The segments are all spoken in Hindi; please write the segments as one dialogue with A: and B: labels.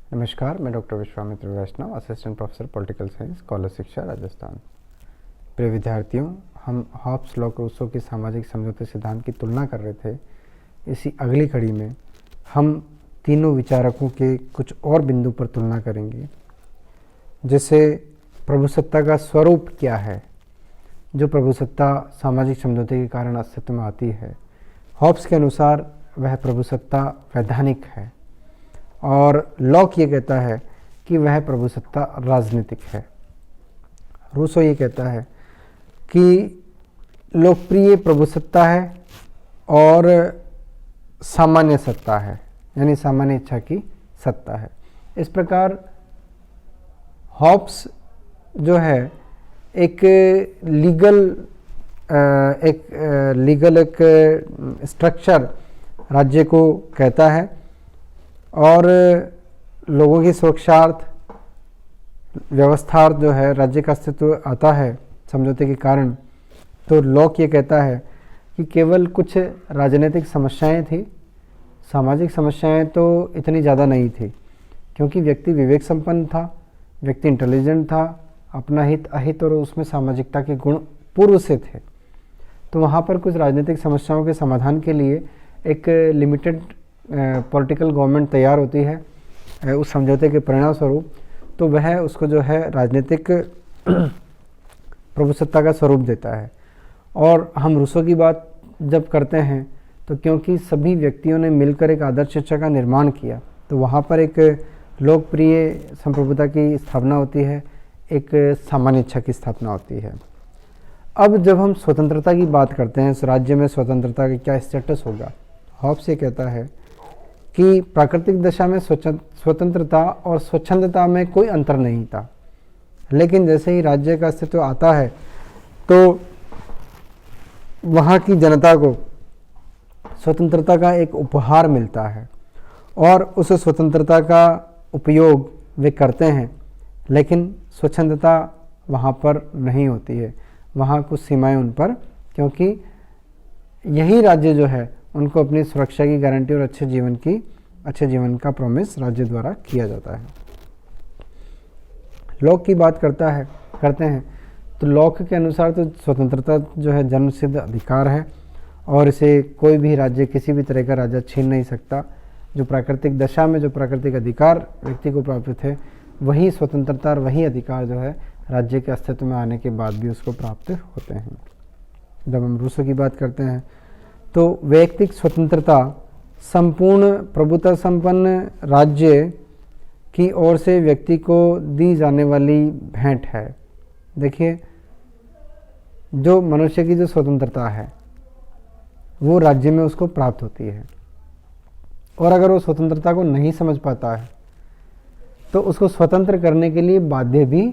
A: नमस्कार, मैं doctor Vishwamitra Vaishnav, assistant professor political science, college शिक्षा, राजस्थान। प्रिय विद्यार्थियों, हम हॉब्स, लॉक, रूसो के सामाजिक समझौते सिद्धांत की तुलना कर रहे थे। इसी अगली कड़ी में हम तीनों विचारकों के कुछ और बिंदु पर तुलना करेंगे, जैसे प्रभुसत्ता का स्वरूप क्या है। जो प्रभुसत्ता सामाजिक समझौते के कारण अस्तित्व में आती है, हॉब्स के अनुसार वह प्रभुसत्ता वैधानिक है, और लॉक ये कहता है कि वह प्रभुसत्ता राजनीतिक है। रूसो ये कहता है कि लोकप्रिय प्रभुसत्ता है और सामान्य सत्ता है, यानी सामान्य इच्छा की सत्ता है। इस प्रकार हॉब्स जो है एक लीगल स्ट्रक्चर राज्य को कहता है, और लोगों की सुरक्षार्थ व्यवस्थार्थ जो है राज्य का अस्तित्व आता है समझौते के कारण। तो लॉक ये कहता है कि केवल कुछ राजनीतिक समस्याएं थी, सामाजिक समस्याएं तो इतनी ज़्यादा नहीं थी, क्योंकि व्यक्ति विवेक संपन्न था, व्यक्ति इंटेलिजेंट था, अपना हित अहित और उसमें सामाजिकता के गुण पूर्व से थे। तो वहाँ पर कुछ राजनीतिक समस्याओं के समाधान के लिए एक लिमिटेड पॉलिटिकल गवर्नमेंट तैयार होती है उस समझौते के परिणाम स्वरूप। तो वह उसको जो है राजनीतिक प्रभुसत्ता का स्वरूप देता है। और हम रूसो की बात जब करते हैं तो क्योंकि सभी व्यक्तियों ने मिलकर एक आदर्श शिक्षा का निर्माण किया, तो वहाँ पर एक लोकप्रिय संप्रभुता की स्थापना होती है, एक सामान्य इच्छा की स्थापना होती है। अब जब हम स्वतंत्रता की बात करते हैं, इस राज्य में स्वतंत्रता का क्या स्टेटस होगा, हॉब्स ये कहता है कि प्राकृतिक दशा में स्वतंत्रता और स्वच्छंदता में कोई अंतर नहीं था, लेकिन जैसे ही राज्य का अस्तित्व आता है तो वहाँ की जनता को स्वतंत्रता का एक उपहार मिलता है, और उस स्वतंत्रता का उपयोग वे करते हैं, लेकिन स्वच्छंदता वहाँ पर नहीं होती है, वहाँ कुछ सीमाएं उन पर, क्योंकि यही राज्य जो है उनको अपनी सुरक्षा की गारंटी और अच्छे जीवन का प्रॉमिस राज्य द्वारा किया जाता है। लॉक की बात करते हैं तो लॉक के अनुसार तो स्वतंत्रता जो है जन्मसिद्ध अधिकार है, और इसे कोई भी राज्य, किसी भी तरह का राजा छीन नहीं सकता। जो प्राकृतिक दशा में जो प्राकृतिक अधिकार व्यक्ति को प्राप्त थे, वही स्वतंत्रता और वही अधिकार जो है राज्य के अस्तित्व में आने के बाद भी उसको प्राप्त होते हैं। जब हम रूसो की बात करते हैं तो वैयक्तिक स्वतंत्रता संपूर्ण प्रभुता संपन्न राज्य की ओर से व्यक्ति को दी जाने वाली भेंट है। देखिए, जो मनुष्य की जो स्वतंत्रता है वो राज्य में उसको प्राप्त होती है, और अगर वो स्वतंत्रता को नहीं समझ पाता है तो उसको स्वतंत्र करने के लिए बाध्य भी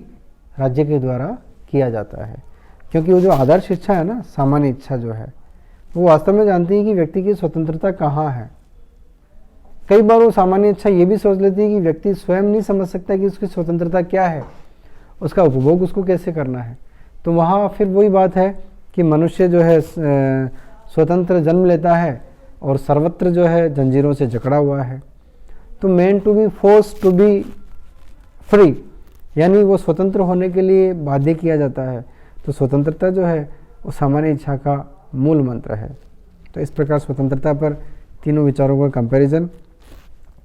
A: राज्य के द्वारा किया जाता है, क्योंकि वो जो आदर्श इच्छा है ना, सामान्य इच्छा जो है, वो वास्तव में जानती है कि व्यक्ति की स्वतंत्रता कहाँ है। कई बार वो सामान्य इच्छा ये भी सोच लेती है कि व्यक्ति स्वयं नहीं समझ सकता कि उसकी स्वतंत्रता क्या है, उसका उपभोग उसको कैसे करना है। तो वहाँ फिर वही बात है कि मनुष्य जो है स्वतंत्र जन्म लेता है और सर्वत्र जो है जंजीरों से जकड़ा हुआ है। तो man to be force to be free, यानी वो स्वतंत्र होने के लिए बाध्य किया जाता है। तो स्वतंत्रता जो है वो सामान्य इच्छा का मूल मंत्र है। तो इस प्रकार स्वतंत्रता पर तीनों विचारों का कंपैरिजन।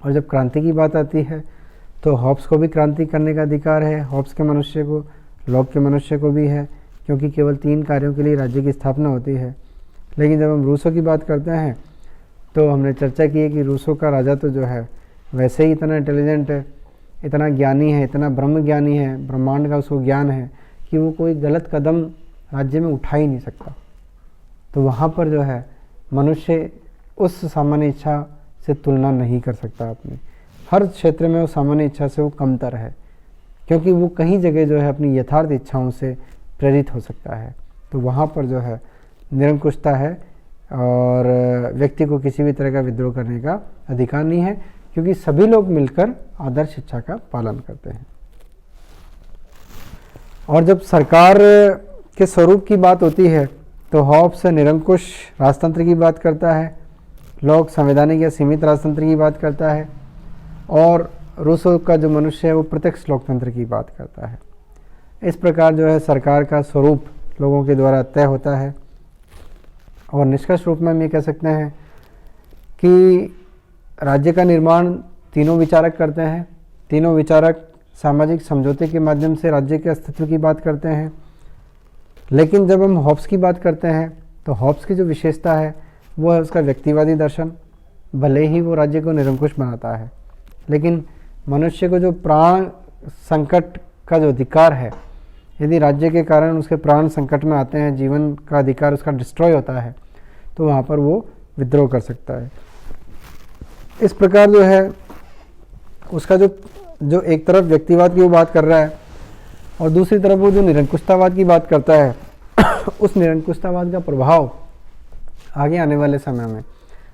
A: और जब क्रांति की बात आती है तो हॉब्स को भी क्रांति करने का अधिकार है, हॉब्स के मनुष्य को, लॉक के मनुष्य को भी है, क्योंकि केवल 3 कार्यों के लिए राज्य की स्थापना होती है। लेकिन जब हम रूसो की बात करते हैं तो हमने चर्चा की है कि रूसो का राजा तो जो है वैसे ही इतना इंटेलिजेंट है, इतना ज्ञानी है, इतना ब्रह्म ज्ञानी है, ब्रह्मांड का उसको ज्ञान है कि वो कोई गलत कदम राज्य में उठा ही नहीं सकता। तो वहाँ पर जो है मनुष्य उस सामान्य इच्छा से तुलना नहीं कर सकता अपनी, हर क्षेत्र में वो सामान्य इच्छा से वो कमतर है, क्योंकि वो कहीं जगह जो है अपनी यथार्थ इच्छाओं से प्रेरित हो सकता है। तो वहाँ पर जो है निरंकुशता है, और व्यक्ति को किसी भी तरह का विद्रोह करने का अधिकार नहीं है, क्योंकि सभी लोग मिलकर आदर्श इच्छा का पालन करते हैं। और जब सरकार के स्वरूप की बात होती है तो हॉब्स निरंकुश राजतंत्र की बात करता है, लॉक संवैधानिक या सीमित राजतंत्र की बात करता है, और रूसो का जो मनुष्य है वो प्रत्यक्ष लोकतंत्र की बात करता है। इस प्रकार जो है सरकार का स्वरूप लोगों के द्वारा तय होता है और निष्कर्ष रूप में हम ये कह सकते हैं कि राज्य का निर्माण तीनों विचारक करते हैं। तीनों विचारक सामाजिक समझौते के माध्यम से राज्य के अस्तित्व की बात करते हैं। लेकिन जब हम हॉब्स की बात करते हैं तो हॉब्स की जो विशेषता है वो है उसका व्यक्तिवादी दर्शन। भले ही वो राज्य को निरंकुश बनाता है, लेकिन मनुष्य को जो प्राण संकट का जो अधिकार है, यदि राज्य के कारण उसके प्राण संकट में आते हैं, जीवन का अधिकार उसका डिस्ट्रॉय होता है, तो वहाँ पर वो विद्रोह कर सकता है। इस प्रकार जो है उसका जो एक तरफ व्यक्तिवाद की वो बात कर रहा है और दूसरी तरफ वो जो निरंकुशतावाद की बात करता है उस निरंकुशतावाद का प्रभाव आगे आने वाले समय में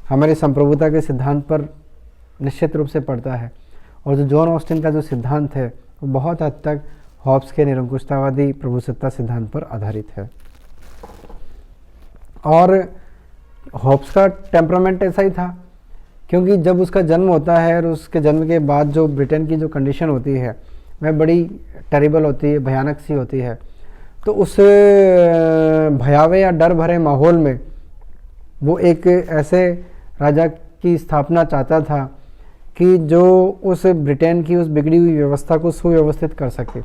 A: हमारे संप्रभुता के सिद्धांत पर निश्चित रूप से पड़ता है। और जो जॉन ऑस्टिन का जो सिद्धांत है वो बहुत हद तक हॉब्स के निरंकुशतावादी प्रभुसत्ता सिद्धांत पर आधारित है। और हॉब्स का टेम्परामेंट ऐसा ही था, क्योंकि जब उसका जन्म होता है और उसके जन्म के बाद जो ब्रिटेन की जो कंडीशन होती है वह बड़ी टेरिबल होती है, भयानक सी होती है। तो उस भयावह या डर भरे माहौल में वो एक ऐसे राजा की स्थापना चाहता था कि जो उस ब्रिटेन की उस बिगड़ी हुई व्यवस्था को सुव्यवस्थित कर सके,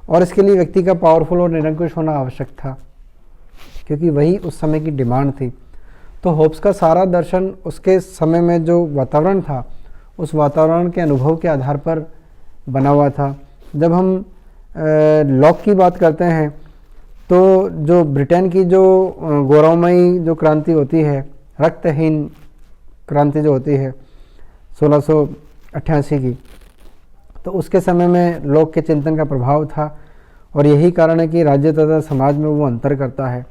A: और इसके लिए व्यक्ति का पावरफुल और निरंकुश होना आवश्यक था, क्योंकि वही उस समय की डिमांड थी। तो होब्स का सारा दर्शन उसके समय में जो वातावरण था उस वातावरण के अनुभव के आधार पर बना हुआ था। जब हम लॉक की बात करते हैं तो जो ब्रिटेन की जो गौरवमयी जो क्रांति होती है, रक्तहीन क्रांति जो होती है 1688 की, तो उसके समय में लॉक के चिंतन का प्रभाव था। और यही कारण है कि राज्य तथा समाज में वो अंतर करता है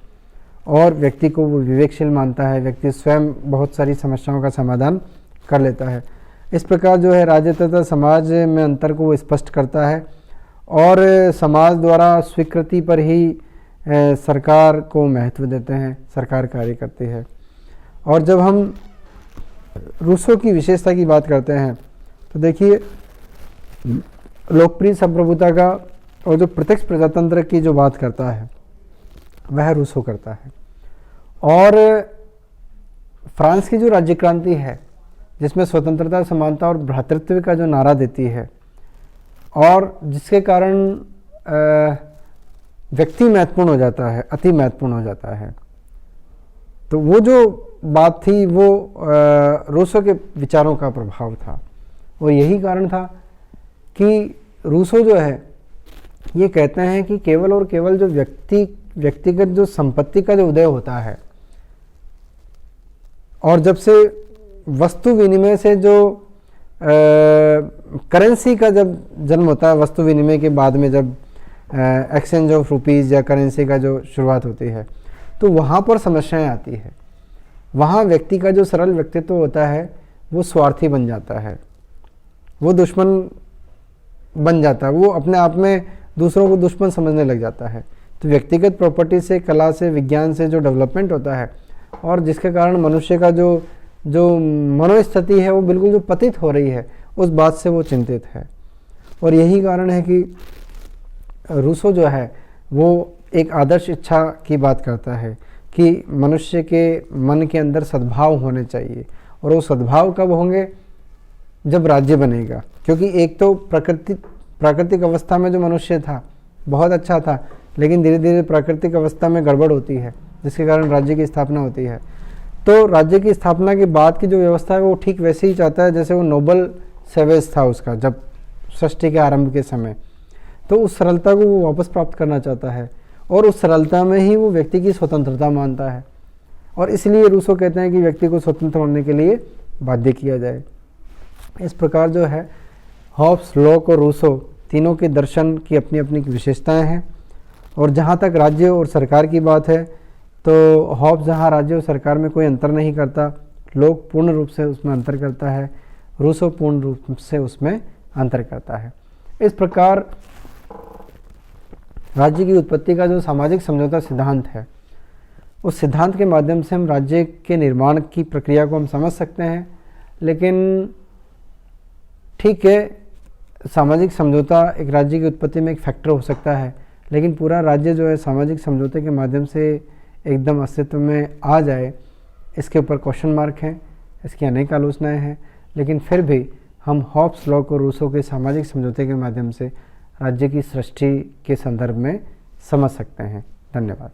A: और व्यक्ति को वो विवेकशील मानता है। व्यक्ति स्वयं बहुत सारी समस्याओं का समाधान कर लेता है। इस प्रकार जो है राज्य तथा समाज में अंतर को वो स्पष्ट करता है और समाज द्वारा स्वीकृति पर ही सरकार को महत्व देते हैं, सरकार कार्य करती है। और जब हम रूसो की विशेषता की बात करते हैं तो देखिए लोकप्रिय संप्रभुता का और जो प्रत्यक्ष प्रजातंत्र की जो बात करता है वह रूसो करता है। और फ्रांस की जो राज्य क्रांति है जिसमें स्वतंत्रता, समानता और भ्रातृत्व का जो नारा देती है और जिसके कारण व्यक्ति महत्वपूर्ण हो जाता है, अति महत्वपूर्ण हो जाता है, तो वो जो बात थी वो रूसो के विचारों का प्रभाव था। और यही कारण था कि रूसो जो है ये कहते हैं कि केवल और केवल जो व्यक्तिगत जो संपत्ति का जो उदय होता है और जब से वस्तु विनिमय से जो करेंसी का जब जन्म होता है, वस्तु विनिमय के बाद में जब एक्सचेंज ऑफ रुपीज़ या करेंसी का जो शुरुआत होती है, तो वहाँ पर समस्याएं आती है। वहाँ व्यक्ति का जो सरल व्यक्तित्व होता है वो स्वार्थी बन जाता है, वो दुश्मन बन जाता है, वो अपने आप में दूसरों को दुश्मन समझने लग जाता है। तो व्यक्तिगत प्रॉपर्टी से, कला से, विज्ञान से जो डेवलपमेंट होता है और जिसके कारण मनुष्य का जो मनोस्थिति है वो बिल्कुल जो पतित हो रही है, उस बात से वो चिंतित है। और यही कारण है कि रूसो जो है वो एक आदर्श इच्छा की बात करता है कि मनुष्य के मन के अंदर सद्भाव होने चाहिए। और वो सद्भाव कब होंगे? जब राज्य बनेगा। क्योंकि एक तो प्राकृतिक अवस्था में जो मनुष्य था बहुत अच्छा था, लेकिन धीरे धीरे प्राकृतिक अवस्था में गड़बड़ होती है जिसके कारण राज्य की स्थापना होती है। तो राज्य की स्थापना के बाद की जो व्यवस्था है वो ठीक वैसे ही चाहता है जैसे वो नोबल सेवेज था उसका, जब सृष्टि के आरंभ के समय। तो उस सरलता को वो वापस प्राप्त करना चाहता है और उस सरलता में ही वो व्यक्ति की स्वतंत्रता मानता है। और इसलिए रूसो कहते हैं कि व्यक्ति को स्वतंत्र होने के लिए बाध्य किया जाए। इस प्रकार जो है हॉब्स, लॉक और रूसो तीनों के दर्शन की अपनी अपनी विशेषताएं हैं। और जहाँ तक राज्य और सरकार की बात है तो हॉब्स जहाँ राज्य और सरकार में कोई अंतर नहीं करता, लॉक पूर्ण रूप से उसमें अंतर करता है, रूसो पूर्ण रूप से उसमें अंतर करता है। इस प्रकार राज्य की उत्पत्ति का जो सामाजिक समझौता सिद्धांत है, उस सिद्धांत के माध्यम से हम राज्य के निर्माण की प्रक्रिया को हम समझ सकते हैं। लेकिन ठीक है, सामाजिक समझौता एक राज्य की उत्पत्ति में एक फैक्टर हो सकता है, लेकिन पूरा राज्य जो है सामाजिक समझौते के माध्यम से एकदम अस्तित्व में आ जाए, इसके ऊपर क्वेश्चन मार्क हैं, इसकी अनेक आलोचनाएं हैं। लेकिन फिर भी हम हॉब्स, लॉक और रूसो के सामाजिक समझौते के माध्यम से राज्य की सृष्टि के संदर्भ में समझ सकते हैं। धन्यवाद।